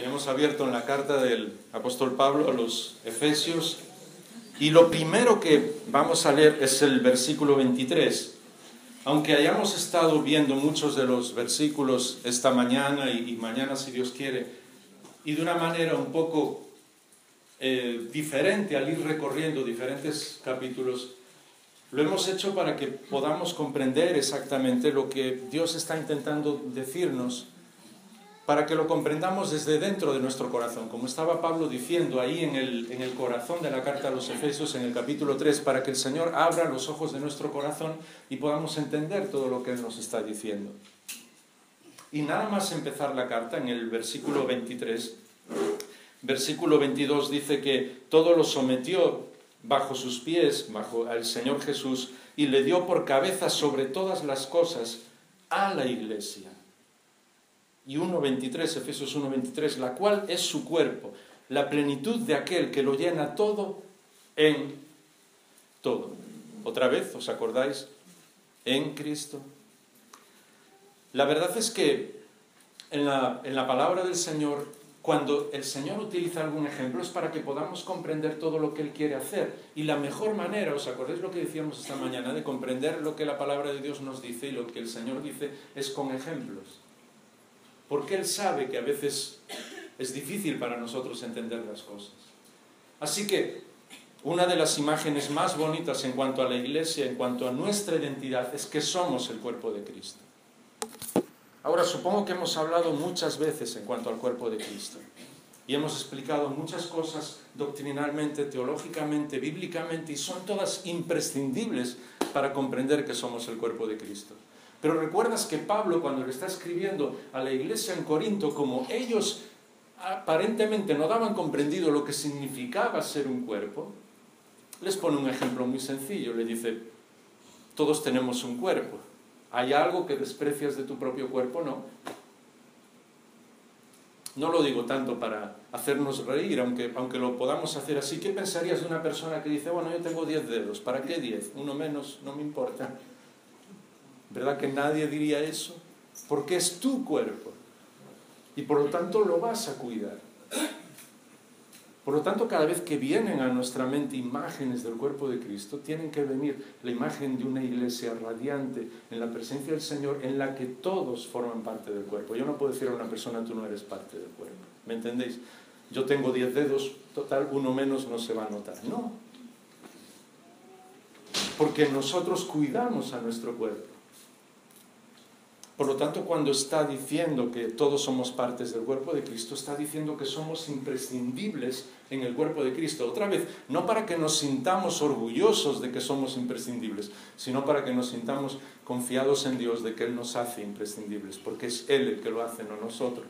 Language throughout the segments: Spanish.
Tenemos abierto en la carta del apóstol Pablo a los Efesios y lo primero que vamos a leer es el versículo 23. Aunque hayamos estado viendo muchos de los versículos esta mañana y mañana si Dios quiere, y de una manera un poco diferente al ir recorriendo diferentes capítulos, lo hemos hecho para que podamos comprender exactamente lo que Dios está intentando decirnos, para que lo comprendamos desde dentro de nuestro corazón, como estaba Pablo diciendo ahí en el corazón de la carta a los Efesios, en el capítulo 3, para que el Señor abra los ojos de nuestro corazón y podamos entender todo lo que Él nos está diciendo. Y nada más empezar la carta, en el versículo 23, versículo 22 dice que todo lo sometió bajo sus pies, bajo al Señor Jesús, y le dio por cabeza sobre todas las cosas a la Iglesia. Y 1.23, Efesios 1.23, la cual es su cuerpo, la plenitud de aquel que lo llena todo en todo. Otra vez, ¿os acordáis? En Cristo. La verdad es que en la palabra del Señor, cuando el Señor utiliza algún ejemplo, es para que podamos comprender todo lo que Él quiere hacer. Y la mejor manera, ¿os acordáis lo que decíamos esta mañana? De comprender lo que la palabra de Dios nos dice y lo que el Señor dice es con ejemplos. Porque Él sabe que a veces es difícil para nosotros entender las cosas. Así que una de las imágenes más bonitas en cuanto a la Iglesia, en cuanto a nuestra identidad, es que somos el cuerpo de Cristo. Ahora, supongo que hemos hablado muchas veces en cuanto al cuerpo de Cristo. Y hemos explicado muchas cosas doctrinalmente, teológicamente, bíblicamente, y son todas imprescindibles para comprender que somos el cuerpo de Cristo. Pero recuerdas que Pablo, cuando le está escribiendo a la iglesia en Corinto, como ellos aparentemente no daban comprendido lo que significaba ser un cuerpo, les pone un ejemplo muy sencillo. Le dice, todos tenemos un cuerpo. ¿Hay algo que desprecias de tu propio cuerpo? No. No lo digo tanto para hacernos reír, aunque lo podamos hacer así. ¿Qué pensarías de una persona que dice, bueno, yo tengo 10 dedos, ¿para qué 10? Uno menos, no me importa. ¿Verdad que nadie diría eso? Porque es tu cuerpo y por lo tanto lo vas a cuidar. Por lo tanto, cada vez que vienen a nuestra mente imágenes del cuerpo de Cristo, tienen que venir la imagen de una iglesia radiante en la presencia del Señor, en la que todos forman parte del cuerpo. Yo no puedo decir a una persona, tú no eres parte del cuerpo. ¿Me entendéis? Yo tengo 10 dedos, total, uno menos no se va a notar. No. Porque nosotros cuidamos a nuestro cuerpo. Por lo tanto, cuando está diciendo que todos somos partes del cuerpo de Cristo, está diciendo que somos imprescindibles en el cuerpo de Cristo. Otra vez, no para que nos sintamos orgullosos de que somos imprescindibles, sino para que nos sintamos confiados en Dios de que Él nos hace imprescindibles, porque es Él el que lo hace, no nosotros.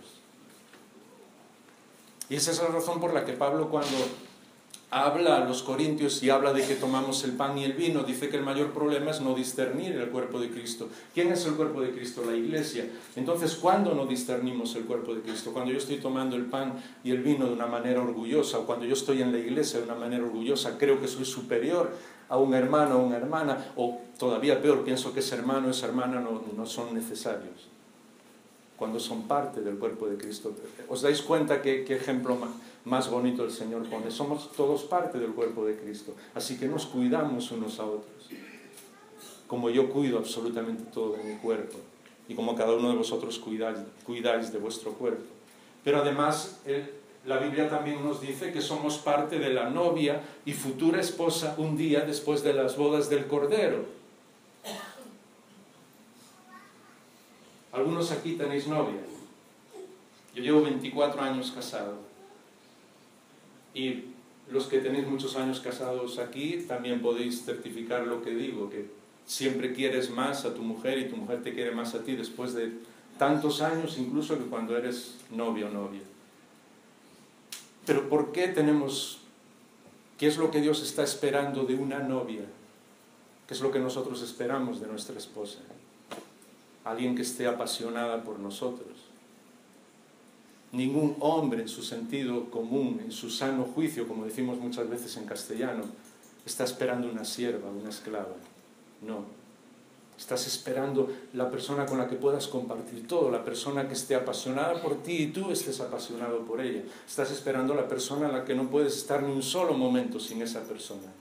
Y esa es la razón por la que Pablo, cuando habla a los corintios y habla de que tomamos el pan y el vino, dice que el mayor problema es no discernir el cuerpo de Cristo. ¿Quién es el cuerpo de Cristo? La iglesia. Entonces, ¿cuándo no discernimos el cuerpo de Cristo? Cuando yo estoy tomando el pan y el vino de una manera orgullosa, o cuando yo estoy en la iglesia de una manera orgullosa, creo que soy superior a un hermano o una hermana, o todavía peor, pienso que ese hermano o esa hermana no son necesarios. Cuando son parte del cuerpo de Cristo. ¿Os dais cuenta qué ejemplo más bonito el Señor pone? Somos todos parte del cuerpo de Cristo. Así que nos cuidamos unos a otros. Como yo cuido absolutamente todo de mi cuerpo. Y como cada uno de vosotros cuidáis de vuestro cuerpo. Pero además, la Biblia también nos dice que somos parte de la novia y futura esposa un día después de las bodas del Cordero. Algunos aquí tenéis novia. Yo llevo 24 años casado. Y los que tenéis muchos años casados aquí también podéis certificar lo que digo, que siempre quieres más a tu mujer y tu mujer te quiere más a ti después de tantos años, incluso que cuando eres novio o novia. Pero ¿por qué qué es lo que Dios está esperando de una novia? ¿Qué es lo que nosotros esperamos de nuestra esposa? Alguien que esté apasionada por nosotros. Ningún hombre en su sentido común, en su sano juicio, como decimos muchas veces en castellano, está esperando una sierva, una esclava. No. Estás esperando la persona con la que puedas compartir todo, la persona que esté apasionada por ti y tú estés apasionado por ella. Estás esperando la persona en la que no puedes estar ni un solo momento sin esa persona.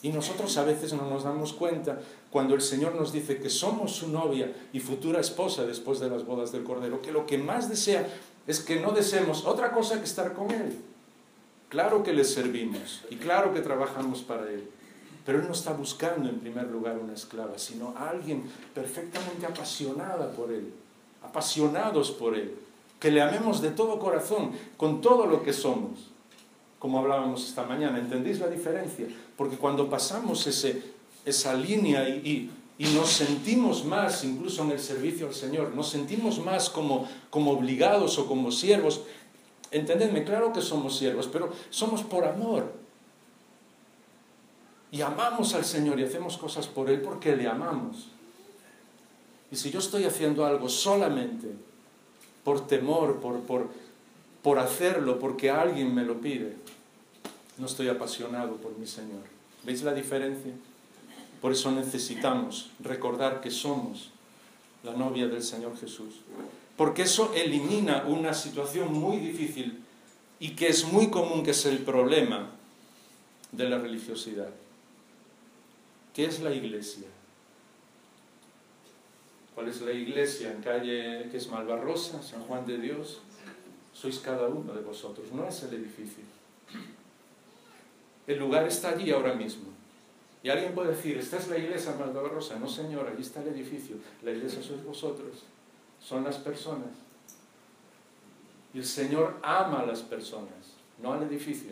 Y nosotros a veces no nos damos cuenta cuando el Señor nos dice que somos su novia y futura esposa después de las bodas del Cordero, que lo que más desea es que no deseemos otra cosa que estar con Él. Claro que le servimos y claro que trabajamos para Él, pero Él no está buscando en primer lugar una esclava, sino a alguien perfectamente apasionada por Él, apasionados por Él, que le amemos de todo corazón, con todo lo que somos. Como hablábamos esta mañana, ¿entendéis la diferencia? Porque cuando pasamos esa línea y nos sentimos más, incluso en el servicio al Señor, nos sentimos más como obligados o como siervos. Entendedme, claro que somos siervos, pero somos por amor. Y amamos al Señor y hacemos cosas por Él porque le amamos. Y si yo estoy haciendo algo solamente por temor, por hacerlo, porque alguien me lo pide, no estoy apasionado por mi Señor. ¿Veis la diferencia? Por eso necesitamos recordar que somos la novia del Señor Jesús. Porque eso elimina una situación muy difícil y que es muy común, que es el problema de la religiosidad. ¿Qué es la iglesia? ¿Cuál es la iglesia? En calle, que es Malvarrosa, San Juan de Dios. Sois cada uno de vosotros, no es el edificio. El lugar está allí ahora mismo. Y alguien puede decir, ¿esta es la iglesia Malvarrosa? No, señor, allí está el edificio. La iglesia sois vosotros, son las personas. Y el Señor ama a las personas, no al edificio.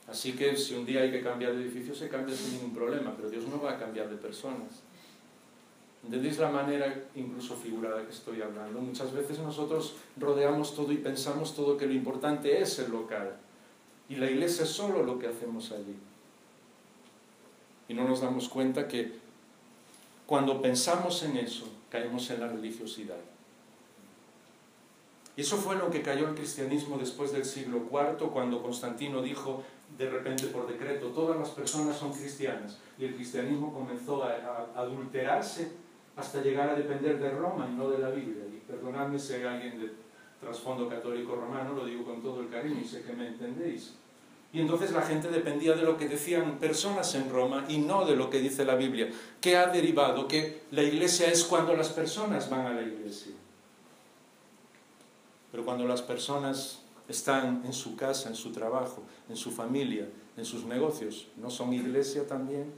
Así que si un día hay que cambiar de edificio, se cambia sin ningún problema, pero Dios no va a cambiar de personas. ¿Entendéis la manera incluso figurada que estoy hablando? Muchas veces nosotros rodeamos todo y pensamos todo que lo importante es el local. Y la iglesia es solo lo que hacemos allí. Y no nos damos cuenta que cuando pensamos en eso, caemos en la religiosidad. Y eso fue lo que cayó el cristianismo después del siglo IV, cuando Constantino dijo, de repente por decreto, todas las personas son cristianas. Y el cristianismo comenzó a adulterarse hasta llegar a depender de Roma y no de la Biblia. Y perdonadme si hay alguien de trasfondo católico romano, lo digo con todo el cariño y sé que me entendéis. Y entonces la gente dependía de lo que decían personas en Roma y no de lo que dice la Biblia, que ha derivado que la iglesia es cuando las personas van a la iglesia. Pero cuando las personas están en su casa, en su trabajo, en su familia, en sus negocios, ¿no son iglesia también?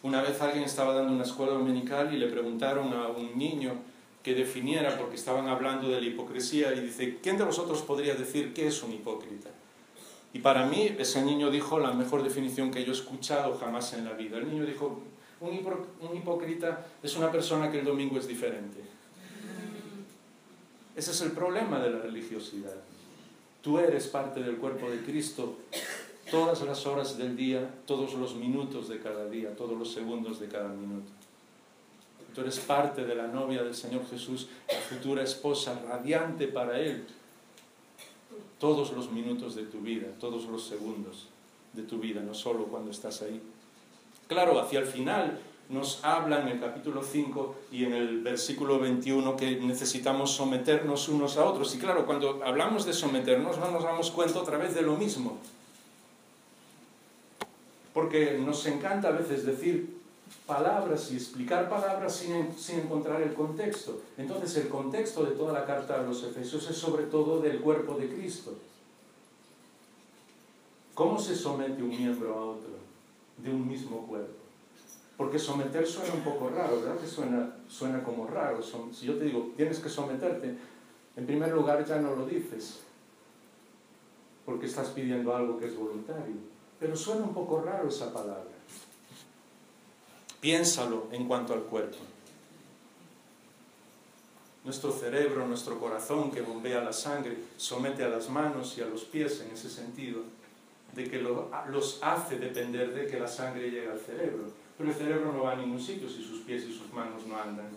Una vez alguien estaba dando una escuela dominical y le preguntaron a un niño que definiera, porque estaban hablando de la hipocresía, y dice, ¿quién de vosotros podría decir qué es un hipócrita? Y para mí ese niño dijo la mejor definición que yo he escuchado jamás en la vida. El niño dijo, un hipócrita es una persona que el domingo es diferente. Ese es el problema de la religiosidad. Tú eres parte del cuerpo de Cristo todas las horas del día, todos los minutos de cada día, todos los segundos de cada minuto. Tú eres parte de la novia del Señor Jesús, la futura esposa radiante para Él. Todos los minutos de tu vida, todos los segundos de tu vida, no solo cuando estás ahí. Claro, hacia el final nos habla en el capítulo 5 y en el versículo 21 que necesitamos someternos unos a otros. Y claro, cuando hablamos de someternos no nos damos cuenta otra vez de lo mismo. Porque nos encanta a veces decir palabras y explicar palabras sin encontrar el contexto. Entonces el contexto de toda la carta a los Efesios es sobre todo del cuerpo de Cristo. ¿Cómo se somete un miembro a otro de un mismo cuerpo? Porque someter suena un poco raro, ¿verdad? Que suena como raro. Si yo te digo, tienes que someterte, en primer lugar ya no lo dices, porque estás pidiendo algo que es voluntario. Pero suena un poco raro esa palabra. Piénsalo en cuanto al cuerpo. Nuestro cerebro, nuestro corazón que bombea la sangre, somete a las manos y a los pies en ese sentido, de que los hace depender de que la sangre llegue al cerebro. Pero el cerebro no va a ningún sitio si sus pies y sus manos no andan.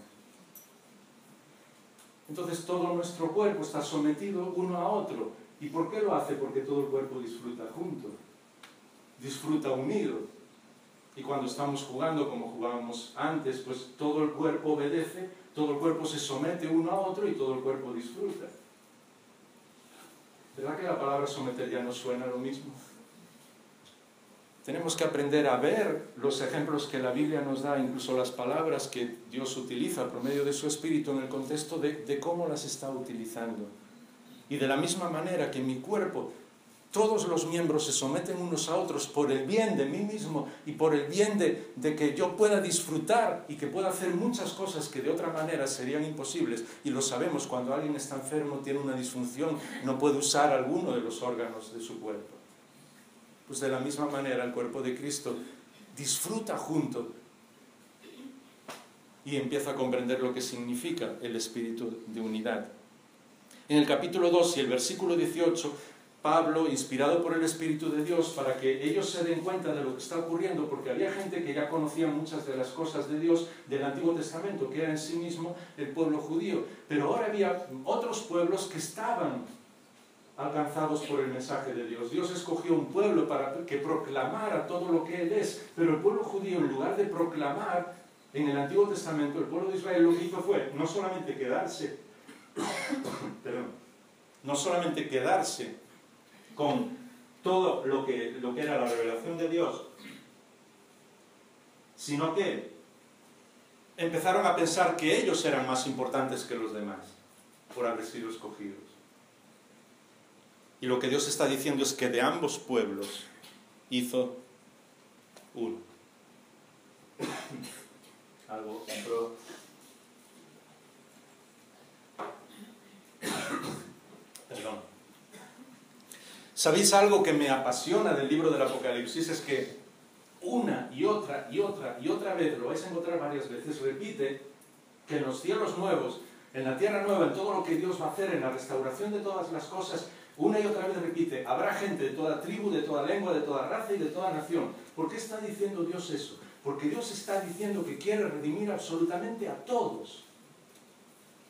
Entonces todo nuestro cuerpo está sometido uno a otro. ¿Y por qué lo hace? Porque todo el cuerpo disfruta junto, disfruta unido. Y cuando estamos jugando como jugábamos antes, pues todo el cuerpo obedece, todo el cuerpo se somete uno a otro y todo el cuerpo disfruta. ¿Verdad que la palabra someter ya no suena lo mismo? Tenemos que aprender a ver los ejemplos que la Biblia nos da, incluso las palabras que Dios utiliza por medio de su Espíritu en el contexto de cómo las está utilizando. Y de la misma manera que mi cuerpo, todos los miembros se someten unos a otros por el bien de mí mismo y por el bien de que yo pueda disfrutar y que pueda hacer muchas cosas que de otra manera serían imposibles. Y lo sabemos, cuando alguien está enfermo, tiene una disfunción, no puede usar alguno de los órganos de su cuerpo. Pues de la misma manera el cuerpo de Cristo disfruta junto y empieza a comprender lo que significa el espíritu de unidad. En el capítulo 2 y el versículo 18, Pablo, inspirado por el Espíritu de Dios, para que ellos se den cuenta de lo que está ocurriendo, porque había gente que ya conocía muchas de las cosas de Dios del Antiguo Testamento, que era en sí mismo el pueblo judío, pero ahora había otros pueblos que estaban alcanzados por el mensaje de Dios. Dios escogió un pueblo para que proclamara todo lo que Él es, pero el pueblo judío, en lugar de proclamar en el Antiguo Testamento, el pueblo de Israel lo que hizo fue no solamente quedarse con todo lo que era la revelación de Dios, sino que empezaron a pensar que ellos eran más importantes que los demás por haber sido escogidos. Y lo que Dios está diciendo es que de ambos pueblos hizo uno. Algo entró. Perdón. ¿Sabéis algo que me apasiona del libro del Apocalipsis? Es que una y otra vez, lo vais a encontrar varias veces, repite que en los cielos nuevos, en la tierra nueva, en todo lo que Dios va a hacer, en la restauración de todas las cosas, una y otra vez repite, habrá gente de toda tribu, de toda lengua, de toda raza y de toda nación. ¿Por qué está diciendo Dios eso? Porque Dios está diciendo que quiere redimir absolutamente a todos.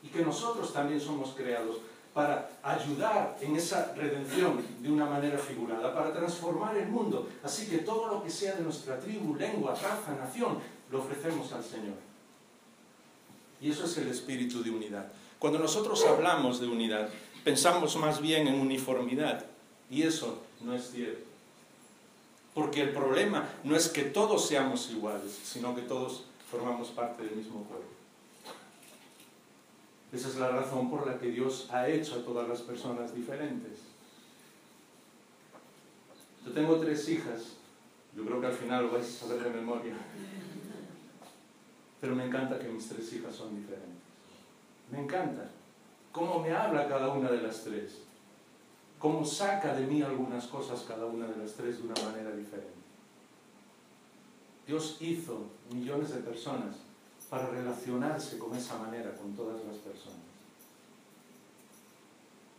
Y que nosotros también somos creados para ayudar en esa redención de una manera figurada, para transformar el mundo. Así que todo lo que sea de nuestra tribu, lengua, raza, nación, lo ofrecemos al Señor. Y eso es el espíritu de unidad. Cuando nosotros hablamos de unidad, pensamos más bien en uniformidad, y eso no es cierto. Porque el problema no es que todos seamos iguales, sino que todos formamos parte del mismo cuerpo. Esa es la razón por la que Dios ha hecho a todas las personas diferentes. Yo tengo 3 hijas, yo creo que al final lo vais a saber de memoria, pero me encanta que mis 3 hijas son diferentes. Me encanta cómo me habla cada una de las 3, cómo saca de mí algunas cosas cada una de las 3 de una manera diferente. Dios hizo millones de personas para relacionarse con esa manera con todas las personas.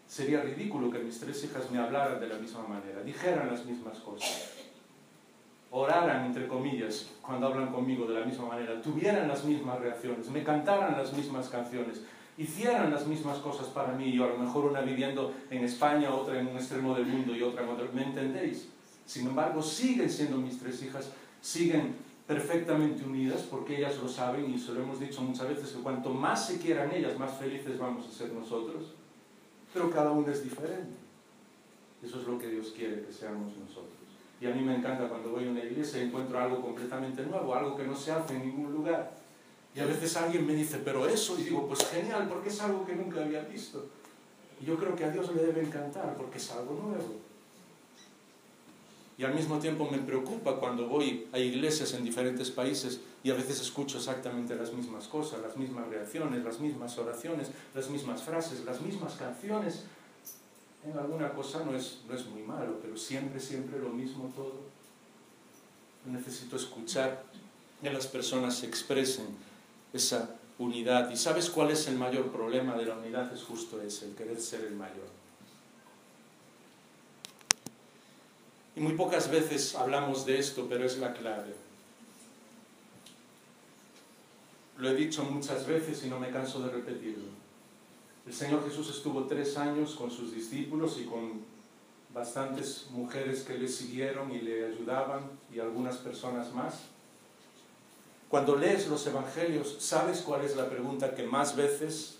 Sería ridículo que mis 3 hijas me hablaran de la misma manera, dijeran las mismas cosas, oraran, entre comillas, cuando hablan conmigo de la misma manera, tuvieran las mismas reacciones, me cantaran las mismas canciones, hicieran las mismas cosas para mí, y a lo mejor una viviendo en España, otra en un extremo del mundo y otra en otro. ¿Me entendéis? Sin embargo, siguen siendo mis 3 hijas, siguen perfectamente unidas, porque ellas lo saben, y se lo hemos dicho muchas veces, que cuanto más se quieran ellas, más felices vamos a ser nosotros. Pero cada una es diferente. Eso es lo que Dios quiere que seamos nosotros. Y a mí me encanta cuando voy a una iglesia y encuentro algo completamente nuevo, algo que no se hace en ningún lugar. Y a veces alguien me dice, pero eso, y digo, pues genial, porque es algo que nunca había visto. Y yo creo que a Dios le debe encantar, porque es algo nuevo. Y al mismo tiempo me preocupa cuando voy a iglesias en diferentes países y a veces escucho exactamente las mismas cosas, las mismas reacciones, las mismas oraciones, las mismas frases, las mismas canciones. En alguna cosa no es muy malo, pero siempre lo mismo todo. Necesito escuchar que las personas se expresen esa unidad. ¿Y sabes cuál es el mayor problema de la unidad? Es justo ese, el querer ser el mayor. Y muy pocas veces hablamos de esto, pero es la clave. Lo he dicho muchas veces y no me canso de repetirlo. El Señor Jesús estuvo 3 años con sus discípulos y con bastantes mujeres que le siguieron y le ayudaban, y algunas personas más. Cuando lees los evangelios, ¿sabes cuál es la pregunta que más veces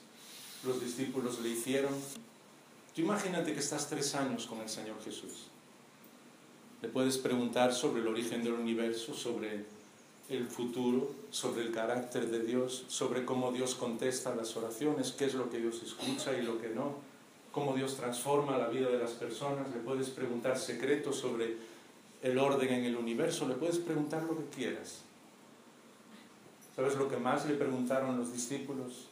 los discípulos le hicieron? Tú imagínate que estás 3 años con el Señor Jesús. Le puedes preguntar sobre el origen del universo, sobre el futuro, sobre el carácter de Dios, sobre cómo Dios contesta las oraciones, qué es lo que Dios escucha y lo que no, cómo Dios transforma la vida de las personas. Le puedes preguntar secretos sobre el orden en el universo, le puedes preguntar lo que quieras. ¿Sabes lo que más le preguntaron los discípulos?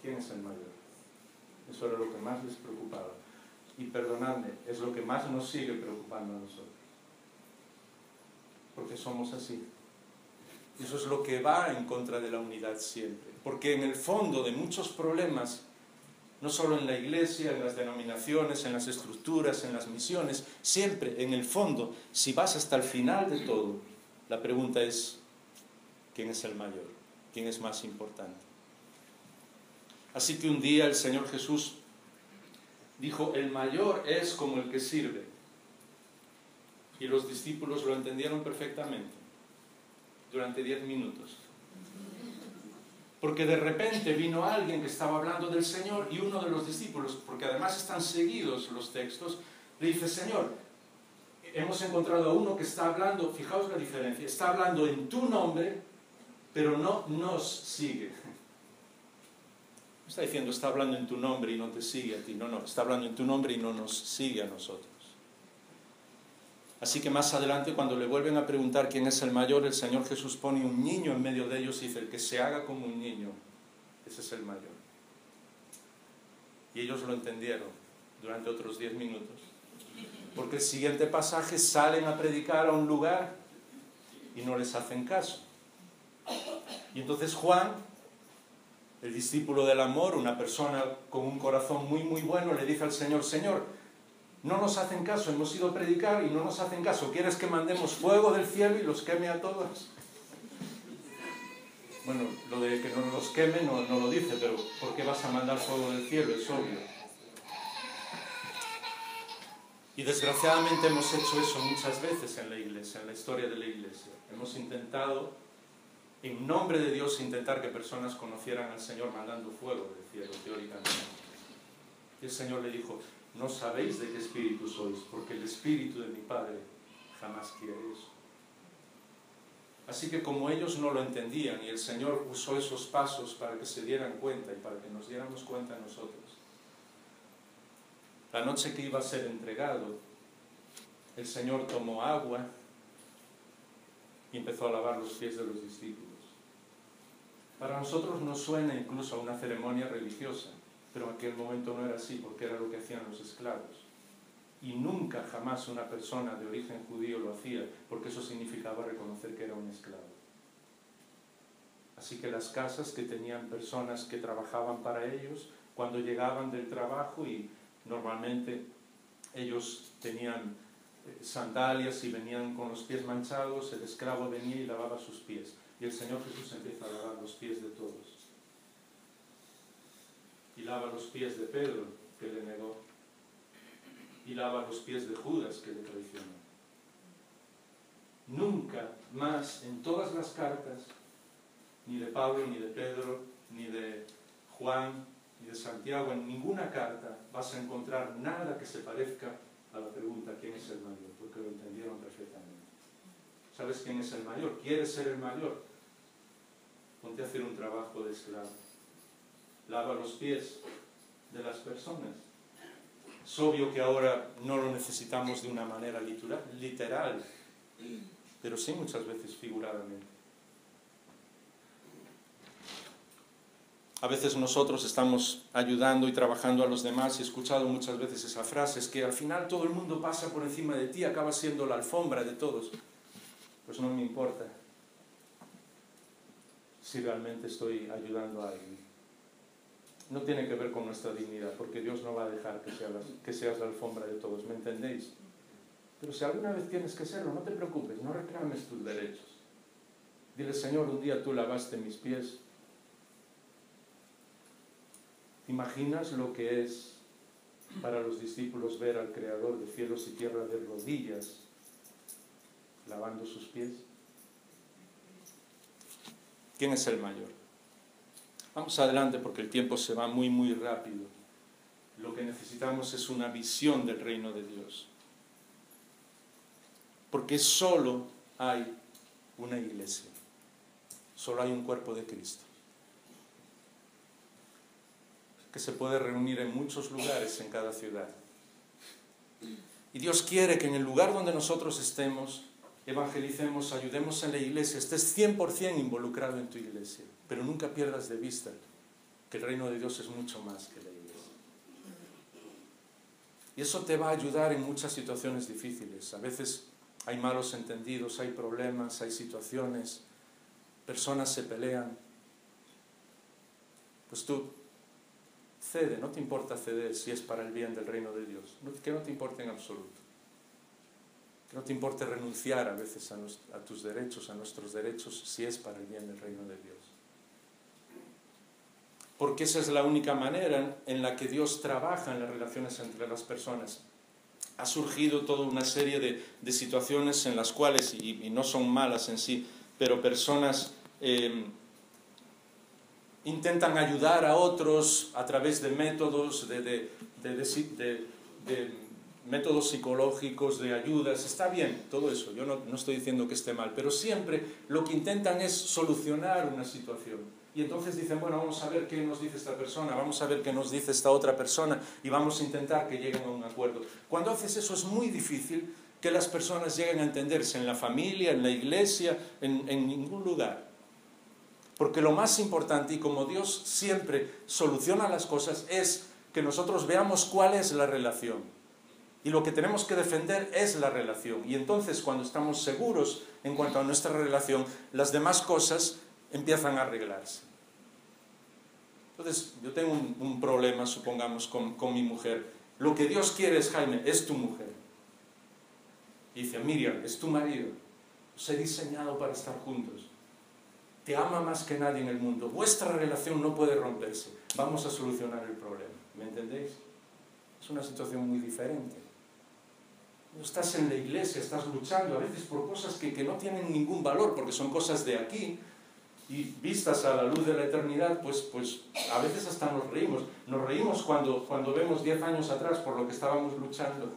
¿Quién es el mayor? Eso era lo que más les preocupaba. Y perdonadme, es lo que más nos sigue preocupando a nosotros. Porque somos así. Y eso es lo que va en contra de la unidad siempre. Porque en el fondo de muchos problemas, no solo en la iglesia, en las denominaciones, en las estructuras, en las misiones, siempre en el fondo, si vas hasta el final de todo, la pregunta es, ¿quién es el mayor? ¿Quién es más importante? Así que un día el Señor Jesús dijo, el mayor es como el que sirve. Y los discípulos lo entendieron perfectamente durante 10 minutos. Porque de repente vino alguien que estaba hablando del Señor y uno de los discípulos, porque además están seguidos los textos, le dice, Señor, hemos encontrado a uno que está hablando, fijaos la diferencia, está hablando en tu nombre, pero no nos sigue. No está diciendo, está hablando en tu nombre y no te sigue a ti. No, está hablando en tu nombre y no nos sigue a nosotros. Así que más adelante, cuando le vuelven a preguntar quién es el mayor, el Señor Jesús pone un niño en medio de ellos y dice, el que se haga como un niño, ese es el mayor. Y ellos lo entendieron durante otros 10 minutos. Porque el siguiente pasaje, salen a predicar a un lugar y no les hacen caso. Y entonces Juan, el discípulo del amor, una persona con un corazón muy muy bueno, le dice al Señor, Señor, no nos hacen caso, hemos ido a predicar y no nos hacen caso, ¿quieres que mandemos fuego del cielo y los queme a todos? Bueno, lo de que no los queme no lo dice, pero ¿por qué vas a mandar fuego del cielo? Es obvio. Y desgraciadamente hemos hecho eso muchas veces en la iglesia, en la historia de la iglesia. Hemos intentado, en nombre de Dios, intentar que personas conocieran al Señor mandando fuego del cielo, teóricamente. Y el Señor le dijo, no sabéis de qué espíritu sois, porque el espíritu de mi Padre jamás quiere eso. Así que como ellos no lo entendían, y el Señor usó esos pasos para que se dieran cuenta y para que nos diéramos cuenta nosotros, la noche que iba a ser entregado, el Señor tomó agua y empezó a lavar los pies de los discípulos. Para nosotros nos suena incluso a una ceremonia religiosa, pero en aquel momento no era así, porque era lo que hacían los esclavos. Y nunca, jamás una persona de origen judío lo hacía, porque eso significaba reconocer que era un esclavo. Así que las casas que tenían personas que trabajaban para ellos, cuando llegaban del trabajo, y normalmente ellos tenían sandalias y venían con los pies manchados, el esclavo venía y lavaba sus pies. Y el Señor Jesús empieza a lavar los pies de todos. Y lava los pies de Pedro, que le negó. Y lava los pies de Judas, que le traicionó. Nunca más en todas las cartas, ni de Pablo, ni de Pedro, ni de Juan, ni de Santiago, en ninguna carta vas a encontrar nada que se parezca a la pregunta ¿quién es el mayor? Porque lo entendieron perfectamente. ¿Sabes quién es el mayor? ¿Quieres ser el mayor? Ponte a hacer un trabajo de esclavo. Lava los pies de las personas. Es obvio que ahora no lo necesitamos de una manera literal, pero sí muchas veces figuradamente. A veces nosotros estamos ayudando y trabajando a los demás, y he escuchado muchas veces esa frase, es que al final todo el mundo pasa por encima de ti, acabas siendo la alfombra de todos. Pues no me importa si realmente estoy ayudando a alguien. No tiene que ver con nuestra dignidad, porque Dios no va a dejar que seas la alfombra de todos, ¿me entendéis? Pero si alguna vez tienes que serlo, no te preocupes, no reclames tus derechos. Dile, Señor, un día tú lavaste mis pies. ¿Te imaginas lo que es para los discípulos ver al Creador de cielos y tierra de rodillas lavando sus pies? ¿Quién es el mayor? Vamos adelante porque el tiempo se va muy, muy rápido. Lo que necesitamos es una visión del reino de Dios. Porque solo hay una iglesia. Solo hay un cuerpo de Cristo. Que se puede reunir en muchos lugares en cada ciudad. Y Dios quiere que en el lugar donde nosotros estemos, evangelicemos, ayudemos en la iglesia, estés 100% involucrado en tu iglesia, pero nunca pierdas de vista que el reino de Dios es mucho más que la iglesia. Y eso te va a ayudar en muchas situaciones difíciles. A veces hay malos entendidos, hay problemas, hay situaciones, personas se pelean. Pues tú cede, no te importa ceder si es para el bien del reino de Dios, que no te importe en absoluto. Que no te importe renunciar a veces a tus derechos, a nuestros derechos, si es para el bien del reino de Dios. Porque esa es la única manera en la que Dios trabaja en las relaciones entre las personas. Ha surgido toda una serie de situaciones en las cuales, y no son malas en sí, pero personas intentan ayudar a otros a través de métodos, de métodos psicológicos, de ayudas. Está bien todo eso, yo no estoy diciendo que esté mal, pero siempre lo que intentan es solucionar una situación. Y entonces dicen, bueno, vamos a ver qué nos dice esta persona, vamos a ver qué nos dice esta otra persona y vamos a intentar que lleguen a un acuerdo. Cuando haces eso es muy difícil que las personas lleguen a entenderse en la familia, en la iglesia, en ningún lugar. Porque lo más importante, y como Dios siempre soluciona las cosas, es que nosotros veamos cuál es la relación. Y lo que tenemos que defender es la relación. Y entonces, cuando estamos seguros en cuanto a nuestra relación, las demás cosas empiezan a arreglarse. Entonces, yo tengo un problema, supongamos, con mi mujer. Lo que Dios quiere es, Jaime, es tu mujer. Y dice, Miriam, es tu marido. Os he diseñado para estar juntos. Te ama más que nadie en el mundo. Vuestra relación no puede romperse. Vamos a solucionar el problema. ¿Me entendéis? Es una situación muy diferente. Estás en la iglesia, estás luchando a veces por cosas que no tienen ningún valor, porque son cosas de aquí, y vistas a la luz de la eternidad, pues a veces hasta nos reímos. Nos reímos cuando vemos 10 años atrás por lo que estábamos luchando.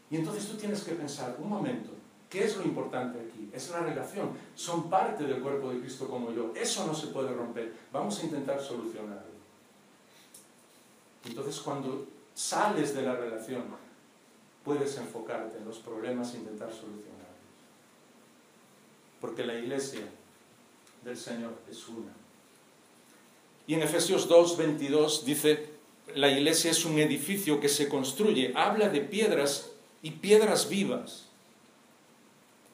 Y entonces tú tienes que pensar, un momento, ¿qué es lo importante aquí? Es la relación. Son parte del cuerpo de Cristo como yo. Eso no se puede romper. Vamos a intentar solucionarlo. Entonces, cuando sales de la relación, puedes enfocarte en los problemas e intentar solucionarlos. Porque la iglesia del Señor es una. Y en Efesios 2:22 dice, la iglesia es un edificio que se construye. Habla de piedras y piedras vivas.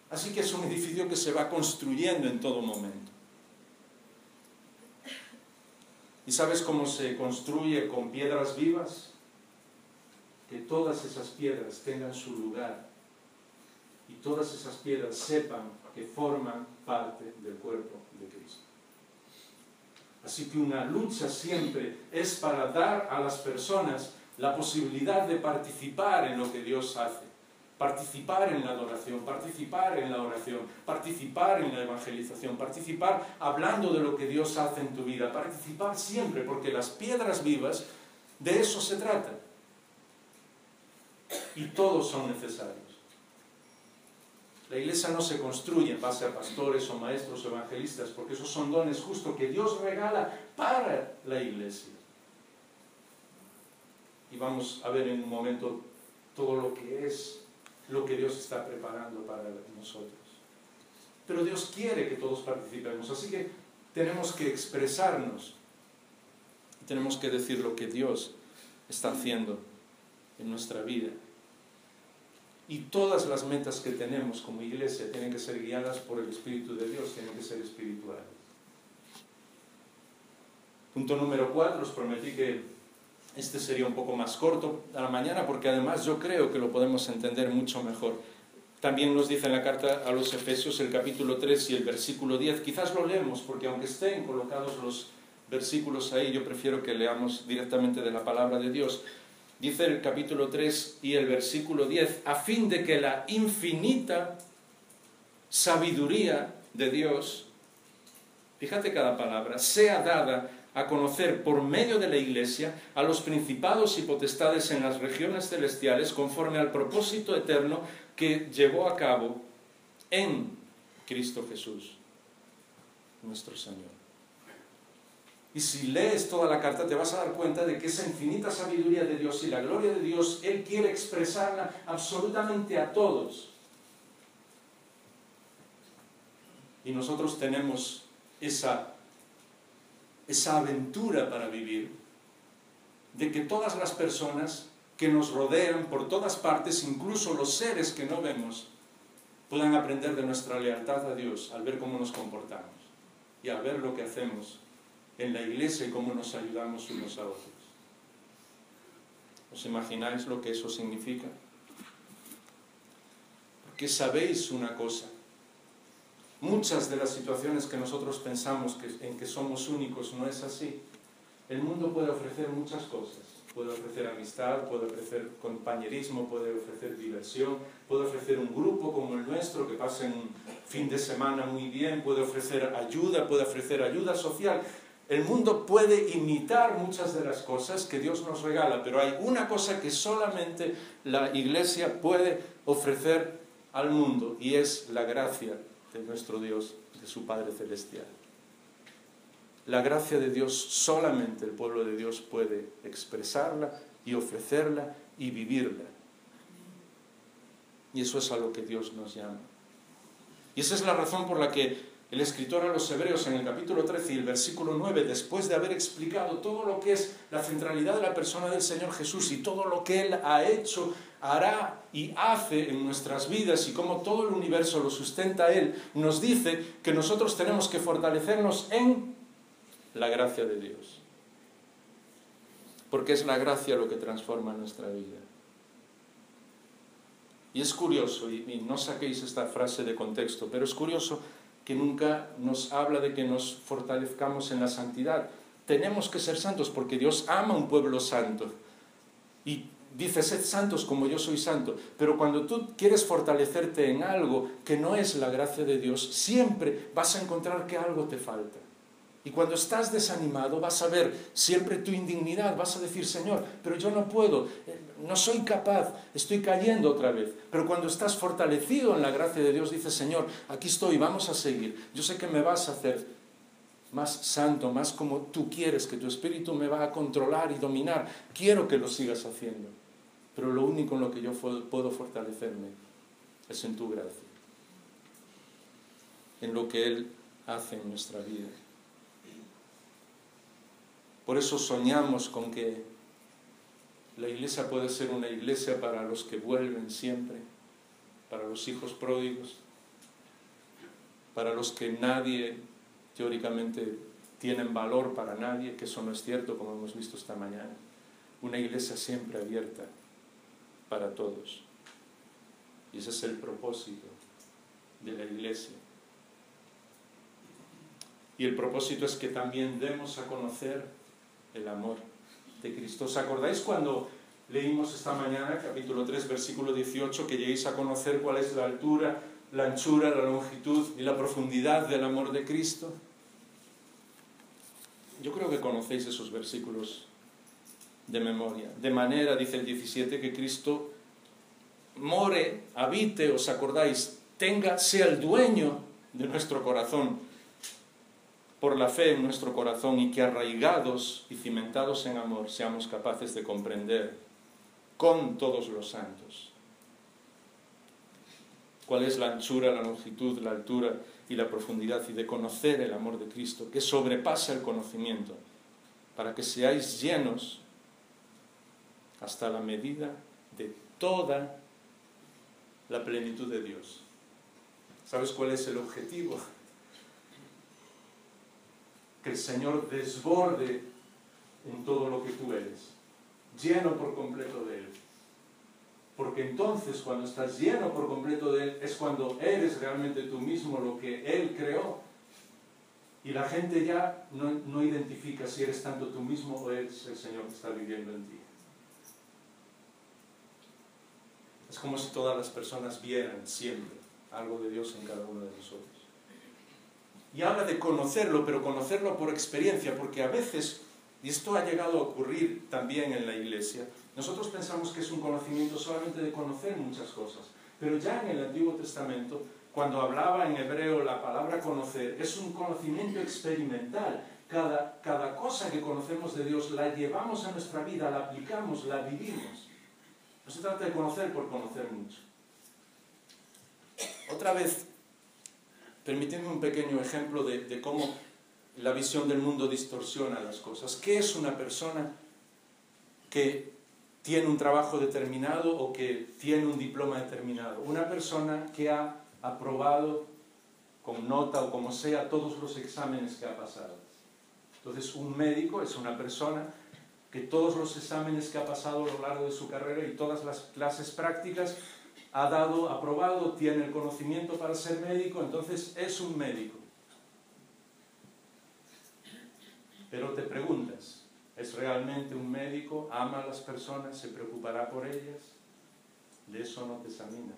Así que es un edificio que se va construyendo en todo momento. ¿Y sabes cómo se construye con piedras vivas? Que todas esas piedras tengan su lugar y todas esas piedras sepan que forman parte del cuerpo de Cristo. Así que una lucha siempre es para dar a las personas la posibilidad de participar en lo que Dios hace. Participar en la adoración, participar en la oración, participar en la evangelización, participar hablando de lo que Dios hace en tu vida, participar siempre, porque las piedras vivas, de eso se trata. Y todos son necesarios. La iglesia no se construye en base a pastores o maestros o evangelistas, porque esos son dones justo que Dios regala para la iglesia. Y vamos a ver en un momento todo lo que es lo que Dios está preparando para nosotros. Pero Dios quiere que todos participemos, así que tenemos que expresarnos, tenemos que decir lo que Dios está haciendo en nuestra vida. Y todas las metas que tenemos como iglesia tienen que ser guiadas por el Espíritu de Dios, tienen que ser espirituales. Punto número 4, os prometí que este sería un poco más corto a la mañana, porque además yo creo que lo podemos entender mucho mejor. También nos dice en la carta a los Efesios el capítulo 3 y el versículo 10. Quizás lo leemos, porque aunque estén colocados los versículos ahí, yo prefiero que leamos directamente de la palabra de Dios. Dice el capítulo 3 y el versículo 10, a fin de que la infinita sabiduría de Dios fíjate cada palabra, sea dada a conocer por medio de la Iglesia a los principados y potestades en las regiones celestiales conforme al propósito eterno que llevó a cabo en Cristo Jesús, nuestro Señor. Y si lees toda la carta te vas a dar cuenta de que esa infinita sabiduría de Dios y la gloria de Dios, Él quiere expresarla absolutamente a todos. Y nosotros tenemos esa aventura para vivir, de que todas las personas que nos rodean por todas partes, incluso los seres que no vemos, puedan aprender de nuestra lealtad a Dios al ver cómo nos comportamos y al ver lo que hacemos en la iglesia y cómo nos ayudamos unos a otros. ¿Os imagináis lo que eso significa? Porque sabéis una cosa, muchas de las situaciones que nosotros pensamos en que somos únicos no es así. El mundo puede ofrecer muchas cosas. Puede ofrecer amistad, puede ofrecer compañerismo, puede ofrecer diversión, puede ofrecer un grupo como el nuestro que pasen un fin de semana muy bien, puede ofrecer ayuda social. El mundo puede imitar muchas de las cosas que Dios nos regala, pero hay una cosa que solamente la Iglesia puede ofrecer al mundo, y es la gracia de nuestro Dios, de su Padre Celestial. La gracia de Dios solamente el pueblo de Dios puede expresarla y ofrecerla y vivirla. Y eso es a lo que Dios nos llama. Y esa es la razón por la que el escritor a los Hebreos en el capítulo 13 y el versículo 9, después de haber explicado todo lo que es la centralidad de la persona del Señor Jesús y todo lo que Él ha hecho, hará y hace en nuestras vidas y cómo todo el universo lo sustenta Él, nos dice que nosotros tenemos que fortalecernos en la gracia de Dios. Porque es la gracia lo que transforma nuestra vida. Y es curioso, y no saquéis esta frase de contexto, pero es curioso que nunca nos habla de que nos fortalezcamos en la santidad. Tenemos que ser santos porque Dios ama un pueblo santo. Y dice, sed santos como yo soy santo. Pero cuando tú quieres fortalecerte en algo que no es la gracia de Dios, siempre vas a encontrar que algo te falta. Y cuando estás desanimado vas a ver siempre tu indignidad, vas a decir, Señor, pero yo no puedo, no soy capaz, estoy cayendo otra vez. Pero cuando estás fortalecido en la gracia de Dios, dices, Señor, aquí estoy, vamos a seguir. Yo sé que me vas a hacer más santo, más como tú quieres, que tu espíritu me va a controlar y dominar. Quiero que lo sigas haciendo. Pero lo único en lo que yo puedo fortalecerme es en tu gracia, en lo que Él hace en nuestra vida. Por eso soñamos con que la iglesia puede ser una iglesia para los que vuelven siempre, para los hijos pródigos, para los que nadie, teóricamente, tienen valor para nadie, que eso no es cierto, como hemos visto esta mañana. Una iglesia siempre abierta para todos. Y ese es el propósito de la iglesia. Y el propósito es que también demos a conocer el amor de Cristo. ¿Os acordáis cuando leímos esta mañana, capítulo 3, versículo 18, que lleguéis a conocer cuál es la altura, la anchura, la longitud y la profundidad del amor de Cristo? Yo creo que conocéis esos versículos de memoria. De manera, dice el 17, que Cristo more, habite, ¿os acordáis? Sea el dueño de nuestro corazón, por la fe en nuestro corazón, y que arraigados y cimentados en amor seamos capaces de comprender con todos los santos cuál es la anchura, la longitud, la altura y la profundidad, y de conocer el amor de Cristo, que sobrepasa el conocimiento, para que seáis llenos hasta la medida de toda la plenitud de Dios. ¿Sabes cuál es el objetivo? Que el Señor desborde en todo lo que tú eres, lleno por completo de Él. Porque entonces, cuando estás lleno por completo de Él, es cuando eres realmente tú mismo lo que Él creó. Y la gente ya no identifica si eres tanto tú mismo o eres el Señor que está viviendo en ti. Es como si todas las personas vieran siempre algo de Dios en cada uno de nosotros. Y habla de conocerlo, pero conocerlo por experiencia, porque a veces, y esto ha llegado a ocurrir también en la Iglesia, nosotros pensamos que es un conocimiento solamente de conocer muchas cosas, pero ya en el Antiguo Testamento, cuando hablaba en hebreo la palabra conocer, es un conocimiento experimental. Cada cosa que conocemos de Dios la llevamos a nuestra vida, la aplicamos, la vivimos. No se trata de conocer por conocer mucho. Otra vez, permitidme un pequeño ejemplo de cómo la visión del mundo distorsiona las cosas. ¿Qué es una persona que tiene un trabajo determinado o que tiene un diploma determinado? Una persona que ha aprobado con nota o como sea todos los exámenes que ha pasado. Entonces, un médico es una persona que todos los exámenes que ha pasado a lo largo de su carrera y todas las clases prácticas ha dado, aprobado, tiene el conocimiento para ser médico, entonces es un médico. Pero te preguntas, ¿es realmente un médico? ¿Ama a las personas? ¿Se preocupará por ellas? De eso no te examinan.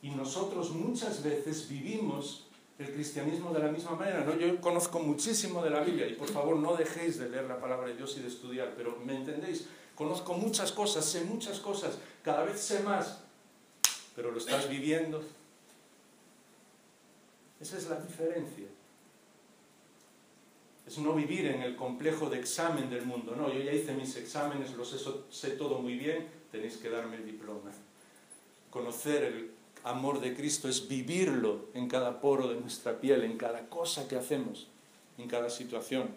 Y nosotros muchas veces vivimos el cristianismo de la misma manera, ¿no? Yo conozco muchísimo de la Biblia y por favor no dejéis de leer la palabra de Dios y de estudiar, pero ¿me entendéis? Conozco muchas cosas, sé muchas cosas, cada vez sé más, pero lo estás viviendo. Esa es la diferencia. Es no vivir en el complejo de examen del mundo. No, yo ya hice mis exámenes, los sé todo muy bien, tenéis que darme el diploma. Conocer el amor de Cristo es vivirlo en cada poro de nuestra piel, en cada cosa que hacemos, en cada situación,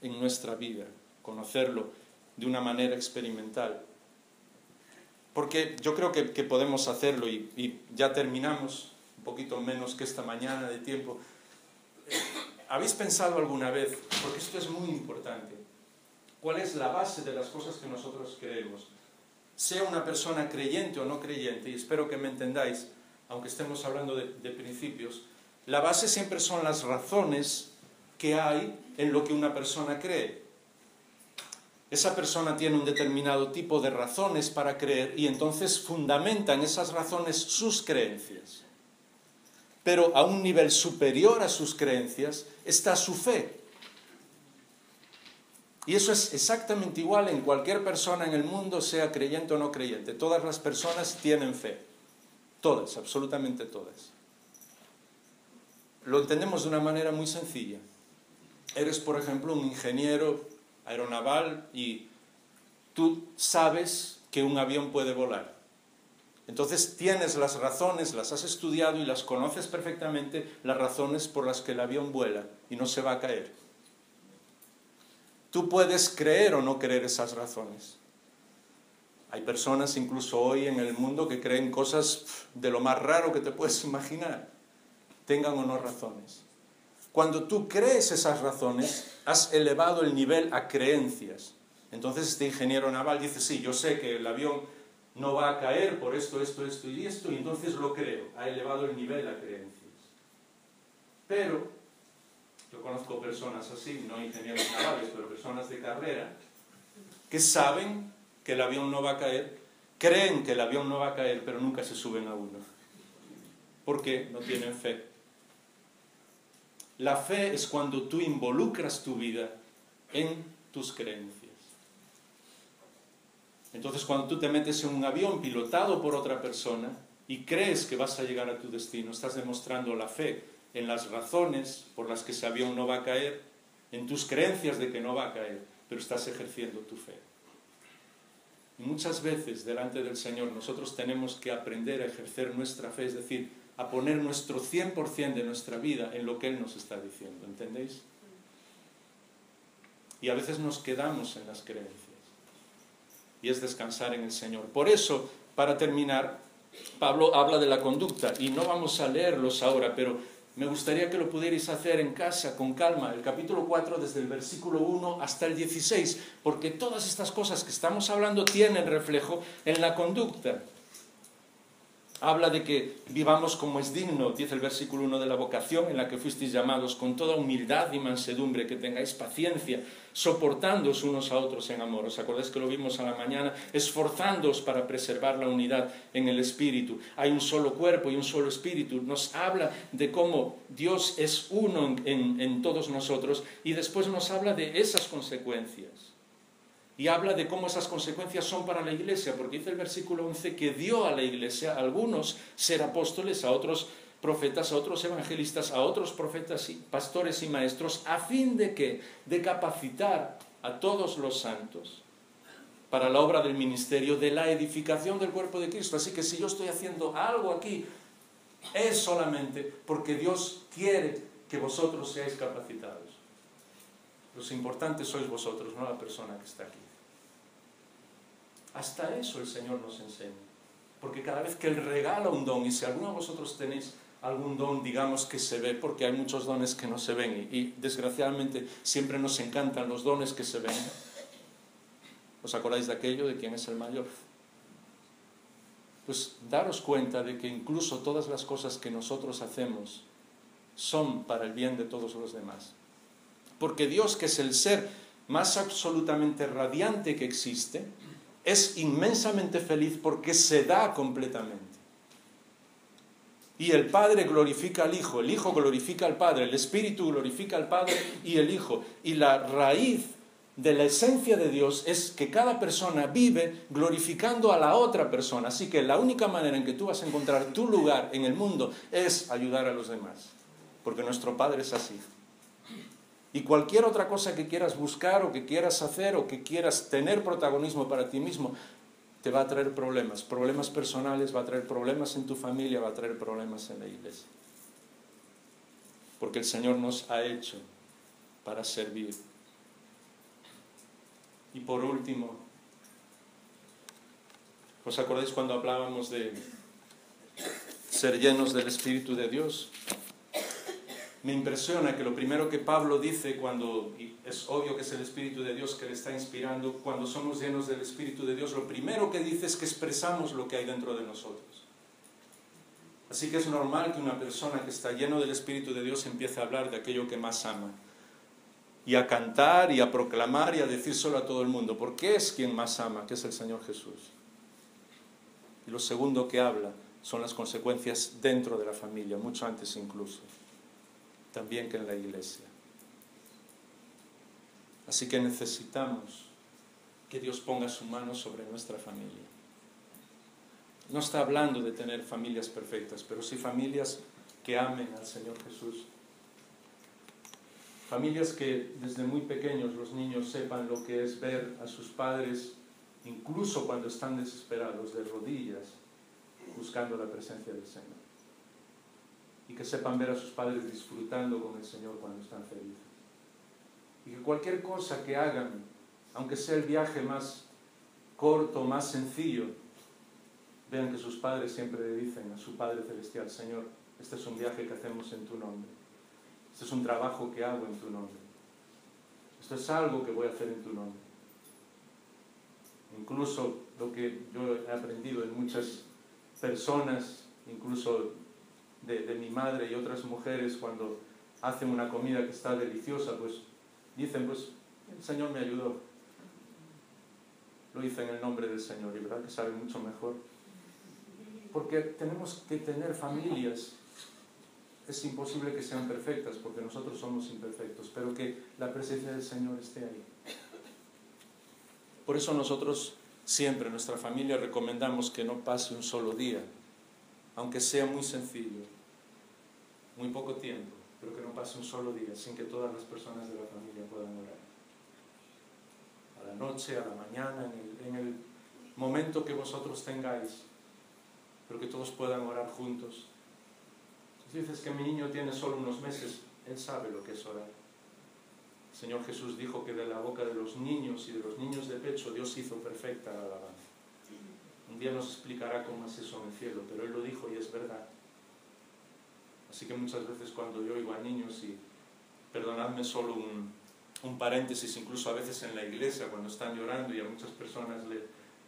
en nuestra vida. Conocerlo de una manera experimental. Porque yo creo que podemos hacerlo y ya terminamos, un poquito menos que esta mañana de tiempo. ¿Habéis pensado alguna vez, porque esto es muy importante, cuál es la base de las cosas que nosotros creemos? Sea una persona creyente o no creyente, y espero que me entendáis, aunque estemos hablando de principios, la base siempre son las razones que hay en lo que una persona cree. Esa persona tiene un determinado tipo de razones para creer y entonces fundamenta en esas razones sus creencias. Pero a un nivel superior a sus creencias está su fe. Y eso es exactamente igual en cualquier persona en el mundo, sea creyente o no creyente. Todas las personas tienen fe. Todas, absolutamente todas. Lo entendemos de una manera muy sencilla. Eres, por ejemplo, un ingeniero aeronaval y tú sabes que un avión puede volar. Entonces tienes las razones, las has estudiado y las conoces perfectamente, las razones por las que el avión vuela y no se va a caer. Tú puedes creer o no creer esas razones. Hay personas incluso hoy en el mundo que creen cosas de lo más raro que te puedes imaginar, tengan o no razones. Cuando tú crees esas razones, has elevado el nivel a creencias. Entonces este ingeniero naval dice, sí, yo sé que el avión no va a caer por esto, esto, esto y esto, y entonces lo creo. Ha elevado el nivel a creencias. Pero yo conozco personas así, no ingenieros navales, pero personas de carrera, que saben que el avión no va a caer, creen que el avión no va a caer, pero nunca se suben a uno. Porque no tienen fe. La fe es cuando tú involucras tu vida en tus creencias. Entonces, cuando tú te metes en un avión pilotado por otra persona y crees que vas a llegar a tu destino, estás demostrando la fe en las razones por las que ese avión no va a caer, en tus creencias de que no va a caer, pero estás ejerciendo tu fe. Y muchas veces, delante del Señor, nosotros tenemos que aprender a ejercer nuestra fe, es decir, a poner nuestro 100% de nuestra vida en lo que Él nos está diciendo, ¿entendéis? Y a veces nos quedamos en las creencias. Y es descansar en el Señor. Por eso, para terminar, Pablo habla de la conducta, y no vamos a leerlos ahora, pero me gustaría que lo pudierais hacer en casa, con calma, el capítulo 4, desde el versículo 1 hasta el 16, porque todas estas cosas que estamos hablando tienen reflejo en la conducta. Habla de que vivamos como es digno, dice el versículo 1, de la vocación en la que fuisteis llamados, con toda humildad y mansedumbre, que tengáis paciencia, soportándoos unos a otros en amor. ¿Os acordáis que lo vimos a la mañana? Esforzándoos para preservar la unidad en el Espíritu. Hay un solo cuerpo y un solo Espíritu. Nos habla de cómo Dios es uno en todos nosotros, y después nos habla de esas consecuencias. Y habla de cómo esas consecuencias son para la Iglesia, porque dice el versículo 11 que dio a la Iglesia a algunos ser apóstoles, a otros profetas, a otros evangelistas, a otros profetas, y pastores y maestros, a fin de que, de capacitar a todos los santos para la obra del ministerio, de la edificación del cuerpo de Cristo. Así que si yo estoy haciendo algo aquí, es solamente porque Dios quiere que vosotros seáis capacitados. Los importantes sois vosotros, no la persona que está aquí. Hasta eso el Señor nos enseña. Porque cada vez que Él regala un don, y si alguno de vosotros tenéis algún don, digamos, que se ve, porque hay muchos dones que no se ven, y desgraciadamente siempre nos encantan los dones que se ven. ¿Os acordáis de aquello de quién es el mayor? Pues daros cuenta de que incluso todas las cosas que nosotros hacemos son para el bien de todos los demás. Porque Dios, que es el ser más absolutamente radiante que existe, es inmensamente feliz porque se da completamente. Y el Padre glorifica al Hijo, el Hijo glorifica al Padre, el Espíritu glorifica al Padre y el Hijo. Y la raíz de la esencia de Dios es que cada persona vive glorificando a la otra persona. Así que la única manera en que tú vas a encontrar tu lugar en el mundo es ayudar a los demás. Porque nuestro Padre es así. Y cualquier otra cosa que quieras buscar o que quieras hacer o que quieras tener protagonismo para ti mismo, te va a traer problemas. Problemas personales, va a traer problemas en tu familia, va a traer problemas en la iglesia. Porque el Señor nos ha hecho para servir. Y por último, ¿os acordáis cuando hablábamos de ser llenos del Espíritu de Dios? Me impresiona que lo primero que Pablo dice cuando, y es obvio que es el Espíritu de Dios que le está inspirando, cuando somos llenos del Espíritu de Dios, lo primero que dice es que expresamos lo que hay dentro de nosotros. Así que es normal que una persona que está lleno del Espíritu de Dios empiece a hablar de aquello que más ama, y a cantar, y a proclamar, y a decírselo a todo el mundo, porque es quien más ama, que es el Señor Jesús. Y lo segundo que habla son las consecuencias dentro de la familia, mucho antes incluso, también que en la iglesia. Así que necesitamos que Dios ponga su mano sobre nuestra familia. No está hablando de tener familias perfectas, pero sí familias que amen al Señor Jesús. Familias que desde muy pequeños los niños sepan lo que es ver a sus padres, incluso cuando están desesperados, de rodillas, buscando la presencia del Señor. Y que sepan ver a sus padres disfrutando con el Señor cuando están felices. Y que cualquier cosa que hagan, aunque sea el viaje más corto, más sencillo, vean que sus padres siempre le dicen a su Padre Celestial: Señor, este es un viaje que hacemos en tu nombre. Este es un trabajo que hago en tu nombre. Esto es algo que voy a hacer en tu nombre. Incluso lo que yo he aprendido de muchas personas, incluso de mi madre y otras mujeres, cuando hacen una comida que está deliciosa, pues dicen, pues el Señor me ayudó. Lo hice en el nombre del Señor, y verdad que sabe mucho mejor. Porque tenemos que tener familias. Es imposible que sean perfectas, porque nosotros somos imperfectos, pero que la presencia del Señor esté ahí. Por eso nosotros siempre, en nuestra familia, recomendamos que no pase un solo día, aunque sea muy sencillo, muy poco tiempo, pero que no pase un solo día sin que todas las personas de la familia puedan orar. A la noche, a la mañana, en el momento que vosotros tengáis, pero que todos puedan orar juntos. Si dices que mi niño tiene solo unos meses, él sabe lo que es orar. El Señor Jesús dijo que de la boca de los niños y de los niños de pecho Dios hizo perfecta la alabanza. Un día nos explicará cómo es eso en el cielo, pero Él lo dijo y es verdad. Así que muchas veces cuando yo oigo a niños, y perdonadme solo un paréntesis, incluso a veces en la iglesia cuando están llorando y a muchas personas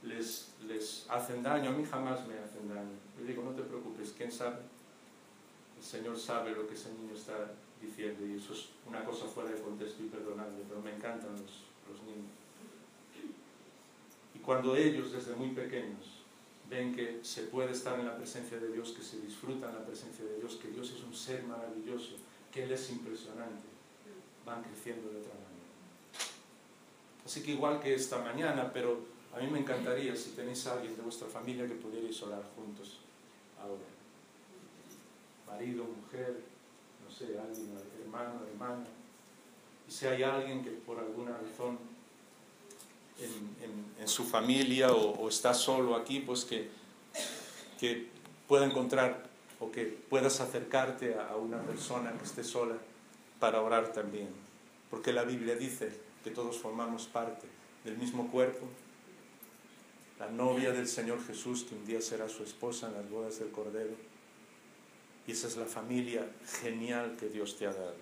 les hacen daño. A mí jamás me hacen daño. Yo digo, no te preocupes, ¿quién sabe? El Señor sabe lo que ese niño está diciendo, y eso es una cosa fuera de contexto y perdonable, pero me encantan los niños. Y cuando ellos, desde muy pequeños, ven que se puede estar en la presencia de Dios, que se disfruta en la presencia de Dios, que Dios es un ser maravilloso, que Él es impresionante, van creciendo de otra manera. Así que igual que esta mañana, pero a mí me encantaría, si tenéis a alguien de vuestra familia, que pudierais orar juntos ahora. Marido, mujer, no sé, alguien, hermano, hermana. Y si hay alguien que por alguna razón en su familia o está solo aquí, pues que pueda encontrar o que puedas acercarte a una persona que esté sola para orar también. Porque la Biblia dice que todos formamos parte del mismo cuerpo, la novia del Señor Jesús, que un día será su esposa en las bodas del Cordero. Y esa es la familia genial que Dios te ha dado.